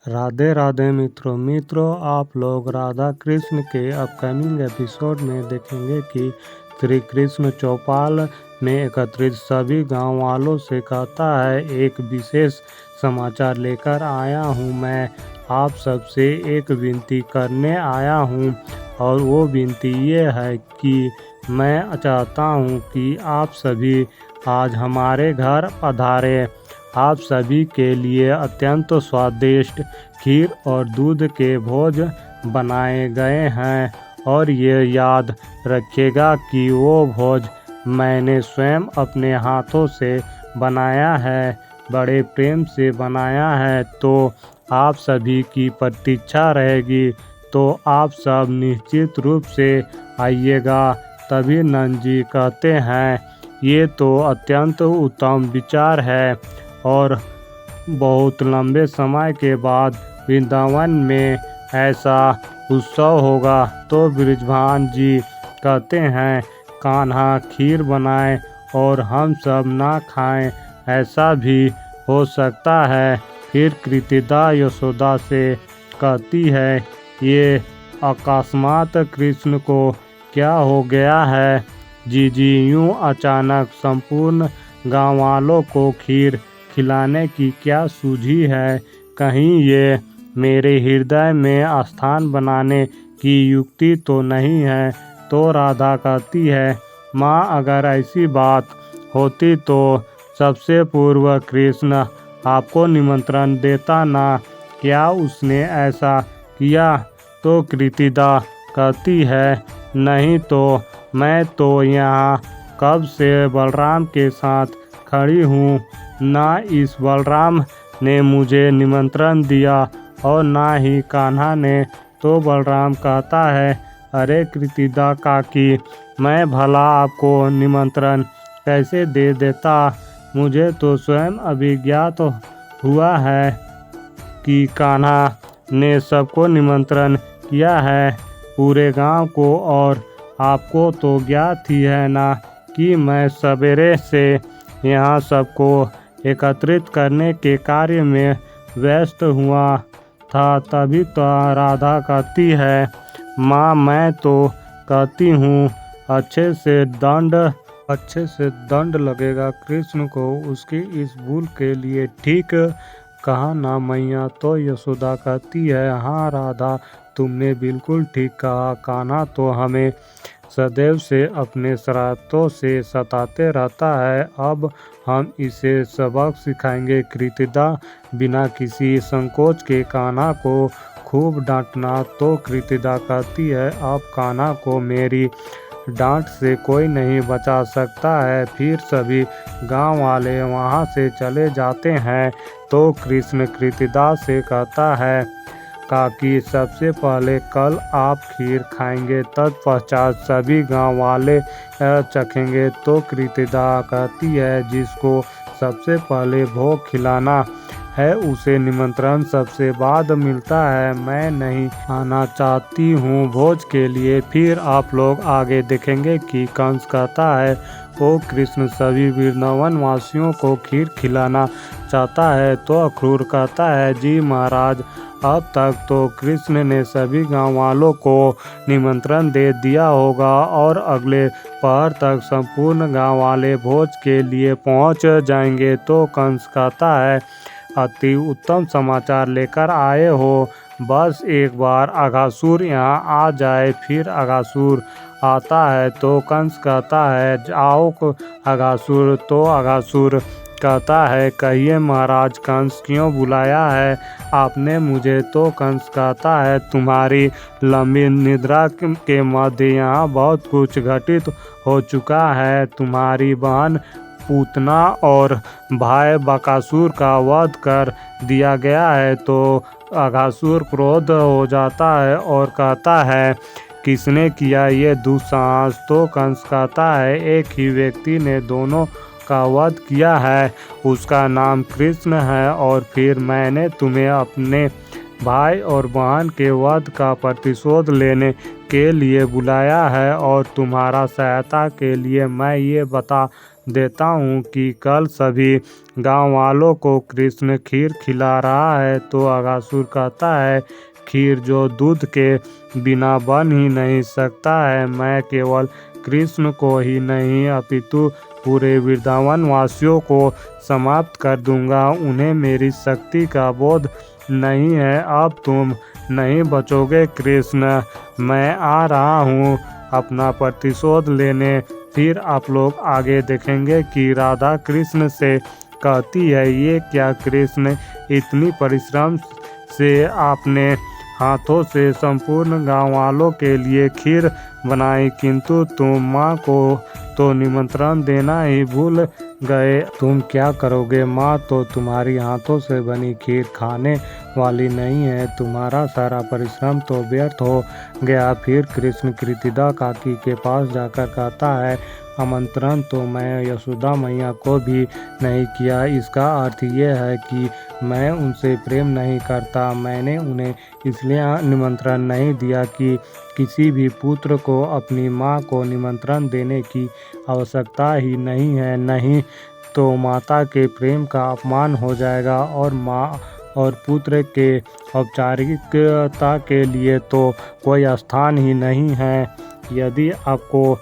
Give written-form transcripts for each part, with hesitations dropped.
राधे राधे मित्रों, आप लोग राधा कृष्ण के अपकमिंग एपिसोड में देखेंगे कि श्री कृष्ण चौपाल में एकत्रित सभी गांव वालों से कहता है, एक विशेष समाचार लेकर आया हूं। मैं आप सबसे एक विनती करने आया हूं और वो विनती ये है कि मैं चाहता हूं कि आप सभी आज हमारे घर पधारें। आप सभी के लिए अत्यंत स्वादिष्ट खीर और दूध के भोज बनाए गए हैं और ये याद रखिएगा कि वो भोज मैंने स्वयं अपने हाथों से बनाया है, बड़े प्रेम से बनाया है। तो आप सभी की प्रतीक्षा रहेगी, तो आप सब निश्चित रूप से आइएगा। तभी नंद जी कहते हैं, ये तो अत्यंत उत्तम विचार है और बहुत लंबे समय के बाद वृंदावन में ऐसा उत्सव होगा। तो बृजभान जी कहते हैं, कान्हा खीर बनाए और हम सब ना खाएं, ऐसा भी हो सकता है। फिर कृतिदा यशोदा से कहती है, ये अकस्मात कृष्ण को क्या हो गया है? जीजी यूं अचानक संपूर्ण गाँव वालों को खीर खिलाने की क्या सूझी है? कहीं ये मेरे हृदय में स्थान बनाने की युक्ति तो नहीं है? तो राधा कहती है, माँ अगर ऐसी बात होती तो सबसे पूर्व कृष्ण आपको निमंत्रण देता ना, क्या उसने ऐसा किया? तो कृतिदा कहती है, नहीं तो मैं तो यहाँ कब से बलराम के साथ खड़ी हूँ, ना इस बलराम ने मुझे निमंत्रण दिया और ना ही कान्हा ने। तो बलराम कहता है, अरे कृतिदा काकी, मैं भला आपको निमंत्रण कैसे दे देता? मुझे तो स्वयं अभिज्ञात हुआ है कि कान्हा ने सबको निमंत्रण किया है, पूरे गांव को, और आपको तो ज्ञात ही है ना कि मैं सवेरे से यहाँ सबको एकत्रित करने के कार्य में व्यस्त हुआ था। तभी तो राधा कहती है, माँ मैं तो कहती हूँ अच्छे से दंड लगेगा कृष्ण को उसकी इस भूल के लिए, ठीक कहा ना मैया? तो यशोदा कहती है, हाँ राधा, तुमने बिल्कुल ठीक कहा। कान्हा तो हमें सदैव से अपने शरारतों से सताते रहता है, अब हम इसे सबक सिखाएंगे। कृतिदा बिना किसी संकोच के कान्हा को खूब डांटना। तो कृतिदा कहती है, अब कान्हा को मेरी डांट से कोई नहीं बचा सकता है। फिर सभी गांव वाले वहां से चले जाते हैं। तो कृष्ण कृतिदा से कहता है, काकी सबसे पहले कल आप खीर खाएंगे, तत्पश्चात सभी गांव वाले चखेंगे। तो कृतिदा कहती है, जिसको सबसे पहले भोग खिलाना है उसे निमंत्रण सबसे बाद मिलता है, मैं नहीं आना चाहती हूँ भोज के लिए। फिर आप लोग आगे देखेंगे कि कंस कहता है, ओ कृष्ण सभी वृंदावन वासियों को खीर खिलाना चाहता है। तो अक्रूर कहता है, जी महाराज, अब तक तो कृष्ण ने सभी गांव वालों को निमंत्रण दे दिया होगा और अगले पहर तक संपूर्ण गांव वाले भोज के लिए पहुंच जाएंगे। तो कंस कहता है, अति उत्तम समाचार लेकर आए हो, बस एक बार अघासुर यहाँ आ जाए। फिर अघासुर आता है तो कंस कहता है, आओ अघासुर। तो अघासुर कहता है, कहिए महाराज, कंस क्यों बुलाया है आपने मुझे? तो कंस कहता है, तुम्हारी लंबी निद्रा के मध्य यहाँ बहुत कुछ घटित हो चुका है। तुम्हारी बहन पूतना और भाई बकासुर का वध कर दिया गया है। तो अघासुर क्रोध हो जाता है और कहता है, किसने किया ये दुस्साहस? तो कंस कहता है, एक ही व्यक्ति ने दोनों का वध किया है, उसका नाम कृष्ण है। और फिर मैंने तुम्हें अपने भाई और बहन के वध का प्रतिशोध लेने के लिए बुलाया है और तुम्हारा सहायता के लिए मैं ये बता देता हूँ कि कल सभी गांव वालों को कृष्ण खीर खिला रहा है। तो अघासुर कहता है, खीर जो दूध के बिना बन ही नहीं सकता है। मैं केवल कृष्ण को ही नहीं अपितु पूरे वृंदावन वासियों को समाप्त कर दूंगा। उन्हें मेरी शक्ति का बोध नहीं है। अब तुम नहीं बचोगे कृष्ण। मैं आ रहा हूँ अपना प्रतिशोध लेने। फिर आप लोग आगे देखेंगे कि राधा कृष्ण से कहती है, ये क्या कृष्ण, इतनी परिश्रम से आपने हाथों से संपूर्ण गांव वालों के लिए खीर बनाई, किंतु तुम माँ को तो निमंत्रण देना ही भूल गए। तुम क्या करोगे? माँ तो तुम्हारी हाथों से बनी खीर खाने वाली नहीं है। तुम्हारा सारा परिश्रम तो व्यर्थ हो गया। फिर कृष्ण कृतिदा काकी के पास जाकर कहता है, आमंत्रण तो मैं यशोदा मैया को भी नहीं किया। इसका अर्थ ये है कि मैं उनसे प्रेम नहीं करता। मैंने उन्हें इसलिए निमंत्रण नहीं दिया कि किसी भी पुत्र को अपनी माँ को निमंत्रण देने की आवश्यकता ही नहीं है। नहीं तो माता के प्रेम का अपमान हो जाएगा और माँ और पुत्र के औपचारिकता के लिए तो कोई स्थान ही नहीं है। यदि आपको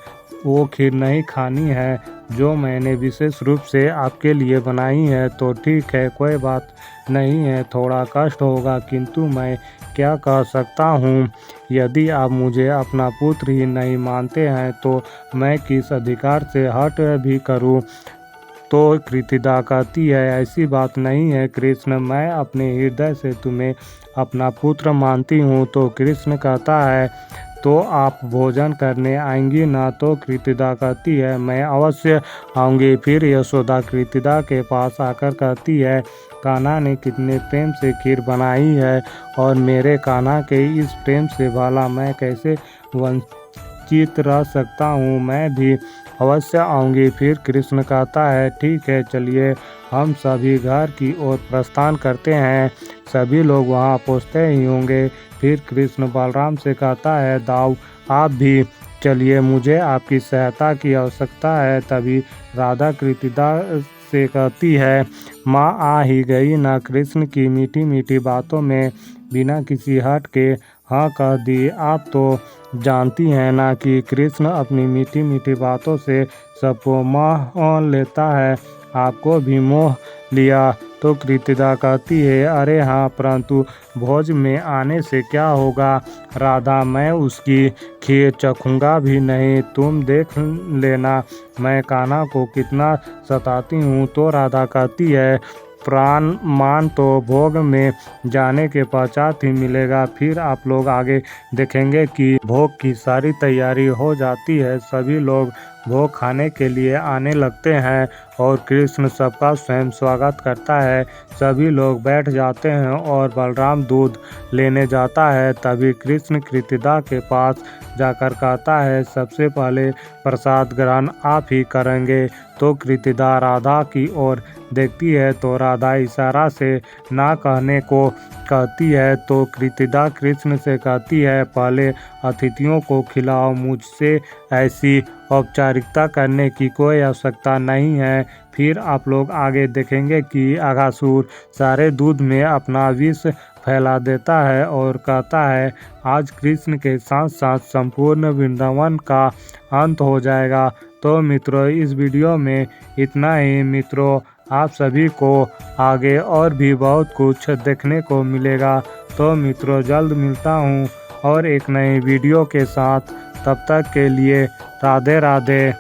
वो खीर नहीं खानी है जो मैंने विशेष रूप से आपके लिए बनाई है तो ठीक है, कोई बात नहीं है, थोड़ा कष्ट होगा, किंतु मैं क्या कह सकता हूँ। यदि आप मुझे अपना पुत्र ही नहीं मानते हैं तो मैं किस अधिकार से हट भी करूँ। तो कृतिदा कहती है, ऐसी बात नहीं है कृष्ण, मैं अपने हृदय से तुम्हें अपना पुत्र मानती हूँ। तो कृष्ण कहता है, तो आप भोजन करने आएंगी ना? तो कृतिदा कहती है, मैं अवश्य आऊँगी। फिर यशोदा कृतिदा के पास आकर कहती है, कान्हा ने कितने प्रेम से खीर बनाई है और मेरे कान्हा के इस प्रेम से भला मैं कैसे वंचित रह सकता हूँ। मैं भी अवश्य आऊँगी। फिर कृष्ण कहता है, ठीक है, चलिए हम सभी घर की ओर प्रस्थान करते हैं। सभी लोग वहाँ पहुँचते ही होंगे। फिर कृष्ण बलराम से कहता है, दाऊ आप भी चलिए, मुझे आपकी सहायता की आवश्यकता है। तभी राधा कृतिदा से कहती है, माँ आ ही गई ना? कृष्ण की मीठी मीठी बातों में बिना किसी हट के हाँ कह दी। आप तो जानती हैं ना कि कृष्ण अपनी मीठी मीठी बातों से सबको मोह लेता है। आपको भी मोह लिया? तो कृतिदा कहती है, अरे हाँ, परंतु भोज में आने से क्या होगा राधा, मैं उसकी खीर चखूंगा भी नहीं। तुम देख लेना मैं कान्हा को कितना सताती हूँ। तो राधा कहती है, प्राण मान तो भोग में जाने के पश्चात ही मिलेगा। फिर आप लोग आगे देखेंगे कि भोग की सारी तैयारी हो जाती है। सभी लोग भोग खाने के लिए आने लगते हैं और कृष्ण सबका स्वयं स्वागत करता है। सभी लोग बैठ जाते हैं और बलराम दूध लेने जाता है। तभी कृष्ण कृतिदा के पास जाकर कहता है, सबसे पहले प्रसाद ग्रहण आप ही करेंगे। तो कृतिदा राधा की ओर देखती है तो राधा इशारा से ना कहने को कहती है। तो कृतिदा कृष्ण से कहती है, पहले अतिथियों को खिलाओ, मुझसे ऐसी औपचारिकता करने की कोई आवश्यकता नहीं है। फिर आप लोग आगे देखेंगे कि अघासुर सारे दूध में अपना विष फैला देता है और कहता है, आज कृष्ण के साथ साथ संपूर्ण वृंदावन का अंत हो जाएगा। तो मित्रों, इस वीडियो में इतना ही। मित्रों, आप सभी को आगे और भी बहुत कुछ देखने को मिलेगा। तो मित्रों, जल्द मिलता हूँ और एक नई वीडियो के साथ। तब तक के लिए राधे राधे।